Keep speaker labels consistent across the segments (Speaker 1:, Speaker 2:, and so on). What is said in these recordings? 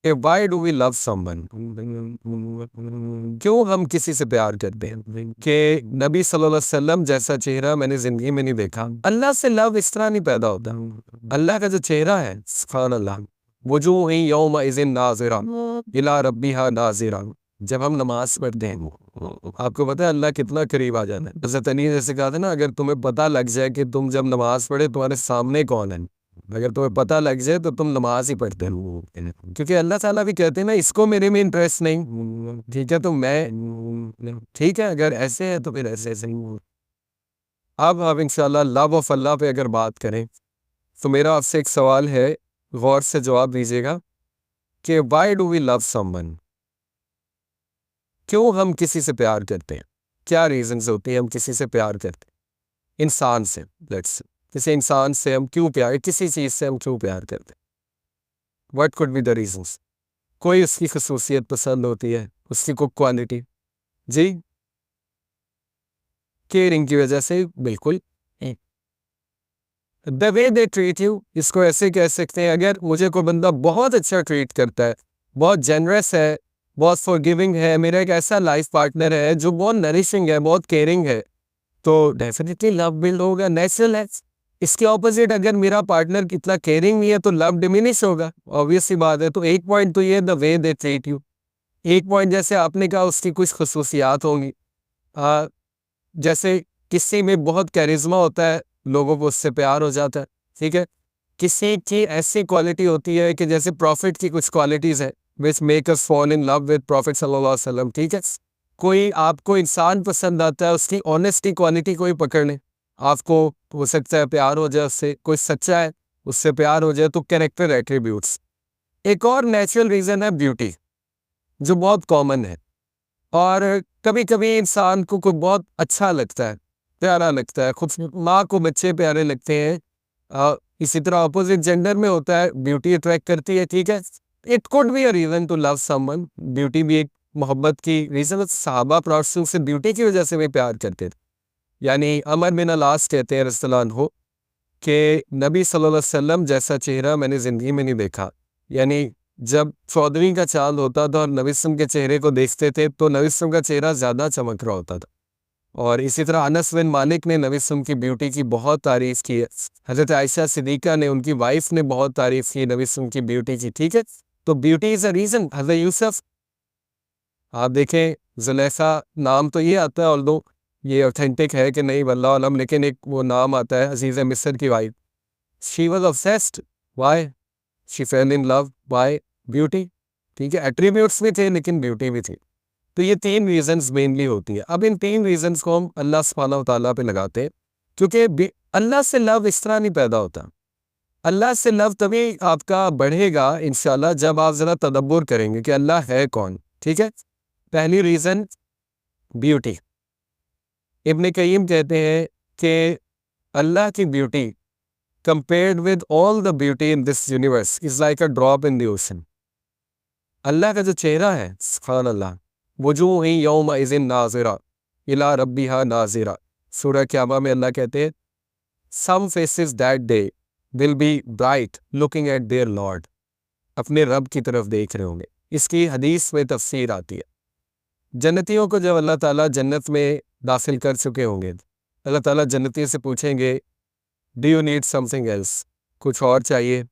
Speaker 1: कि why do we love someone, क्यों हम किसी से प्यार करते हैं। कि नबी सल्लल्लाहु अलैहि वसल्लम जैसा चेहरा मैंने जिंदगी में नहीं देखा। अल्लाह से लव इस तरह नहीं पैदा होता। अल्लाह का जो चेहरा है, सुभान अल्लाह, वजूह यौम इज़िन नाज़िरा इला रब्बिहा नाज़िरा। जब हम नमाज पढ़ते हैं, आपको पता है अल्लाह कितना करीब आ जाना है। हज़रत अली ने जैसे कहा था ना, अगर तुम्हें पता लग जाए कि तुम जब नमाज पढ़े तुम्हारे सामने कौन है, अगर तुम्हें पता लग जाए तो तुम नमाज ही पढ़ते हो। क्योंकि अल्लाह ताला भी कहते हैं ना, इसको मेरे में इंटरेस्ट नहीं, ठीक है, तो मैं ठीक है, अगर ऐसे है तो फिर ऐसे ऐसे ही। अब इंशाल्लाह लव ऑफ अल्लाह पे अगर बात करें तो मेरा आपसे एक सवाल है, गौर से जवाब दीजिएगा कि why do we love someone, क्यों हम किसी से प्यार करते हैं। क्या रीजंस होते हैं हम किसी से प्यार करते हैं। इंसान से, लेट्स, किसी इंसान से हम क्यों प्यार, किसी चीज़ से हम क्यों प्यार करते हैं। What could be the reasons. कोई उसकी खसूसियत पसंद होती है, उसकी कोई क्वालिटी, जी, केयरिंग की वजह से, बिल्कुल। The way they treat you, इसको ऐसे कह सकते हैं, अगर मुझे कोई बंदा बहुत अच्छा ट्रीट करता है, बहुत जेनरस है, बहुत फॉरगिविंग है, मेरा एक ऐसा लाइफ पार्टनर है जो बहुत नरिशिंग है, बहुत केयरिंग है, तो डेफिनेटली लव बिल्ड होगा, नेचुरल है। इसके ऑपोजिट अगर मेरा पार्टनर कितना केयरिंग नहीं है तो लव डिमिनिश होगा, ऑब्वियस सी बात है। तो एक पॉइंट तो ये the way they treat you, एक पॉइंट जैसे आपने कहा उसकी कुछ खसूसियात होंगी, जैसे किसी में बहुत कैरिज्मा होता है, लोगों को उससे प्यार हो जाता है, ठीक है। किसी की ऐसी क्वालिटी होती है कि जैसे प्रॉफिट की कुछ क्वालिटीज़ है which make us fall in love with profit सल्लल्लाहु अलैहि वसल्लम, ठीक है। कोई आपको इंसान पसंद आता है, उसकी ऑनेस्टी क्वालिटी कोई पकड़ ले, आपको हो सकता है प्यार हो जाए उससे। कोई सच्चा है, उससे प्यार हो जाए, तो कैरेक्टर एट्रीब्यूट्स। एक और नेचुरल रीज़न है ब्यूटी, जो बहुत कॉमन है, और कभी कभी इंसान को कुछ बहुत अच्छा लगता है, प्यारा लगता है, खुद माँ को बच्चे प्यारे लगते हैं, इसी तरह अपोजिट जेंडर में होता है, ब्यूटी अट्रैक्ट करती है, ठीक है। It could be a reason to love someone, beauty भी एक मोहब्बत की रीजन। सहाबा प्रॉस्टिट्यूट से ब्यूटी की वजह से भी प्यार करते थे। यानी अमर बिन अलास कहते हैं रज़ियल्लाहु अन्हु कि नबी सल्लल्लाहु अलैहि वसल्लम जैसा चेहरा मैंने ज़िंदगी में नहीं देखा। यानी जब 14वीं का चांद होता था और नबी सल्लल्लाहु के चेहरे को देखते थे तो नबी सल्लल्लाहु का चेहरा ज़्यादा चमक रहा होता था। और इसी तरह अनस बिन मालिक ने नबी सल्लल्लाहु की ब्यूटी की बहुत तारीफ़ की है। हज़रत आयशा सिद्दीक़ा ने, उनकी वाइफ ने बहुत तारीफ़ की नबी सल्लल्लाहु की ब्यूटी की, ठीक है। तो ब्यूटी इज़ अ रीज़न। हज़रत यूसुफ, आप देखें, ज़ुलेखा नाम तो ये आता है, ऑल्दो ये ऑथेंटिक है कि नहीं वल्लाहु अलम, लेकिन एक वो नाम आता है, अजीज़ मिस्र की wife. She was obsessed, why, she fell in love by beauty, ठीक है। एट्रीब्यूट्स भी थे लेकिन ब्यूटी भी थी। तो ये 3 रीजंस मेनली होती है। अब इन 3 रीजंस को हम अल्लाह सुब्हानहू व तआला पे लगाते हैं, क्योंकि अल्लाह से लव इस तरह नहीं पैदा होता। अल्लाह से लव तभी आपका बढ़ेगा इंशाल्लाह जब आप ज़रा तदब्बुर करेंगे कि अल्लाह है कौन, ठीक है। पहली रीज़न ब्यूटी। इब्न कय्यिम कहते हैं कि अल्लाह की beauty compared with all the beauty in this universe is like a drop in the ocean. अल्लाह का जो चेहरा है, सुभान अल्लाह, वजूह यौम इज़िन नाज़िरा इला रब्बिहा नाज़िरा। सूरह क़यामा में अल्लाह कहते हैं, some faces that day will be bright looking at their Lord. अपने रब की तरफ देख रहे होंगे। इसकी हदीस में तफसीर आती है। जन्नतियों को जब अल्लाह ताला जन्नत में दाखिल कर चुके होंगे, अल्लाह ताला जन्नतियों से पूछेंगे, do you need something else, कुछ और चाहिए।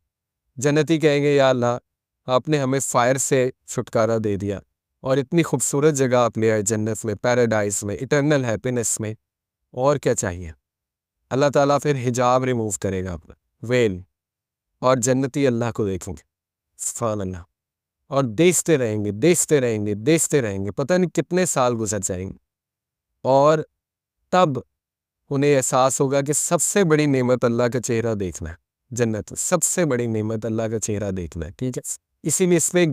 Speaker 1: जन्नती कहेंगे, या अल्लाह आपने हमें फायर से छुटकारा दे दिया और इतनी खूबसूरत जगह आप ले आए जन्नत में, पैराडाइज में, इटर्नल हैप्पीनेस में, और क्या चाहिए। अल्लाह ताला फिर हिजाब रिमूव करेगा अपना, वेल, और जन्नती अल्लाह को देखेंगे, सुभान अल्लाह, और देखते रहेंगे, देखते रहेंगे, देखते रहेंगे, पता नहीं कितने साल गुजर जाएंगे। और तब उन्हें एहसास होगा कि सबसे बड़ी नेमत अल्लाह का चेहरा देखना है। जन्नत में सबसे बड़ी नेमत अल्लाह का चेहरा देखना है, ठीक है। इसीलिए इसमें एक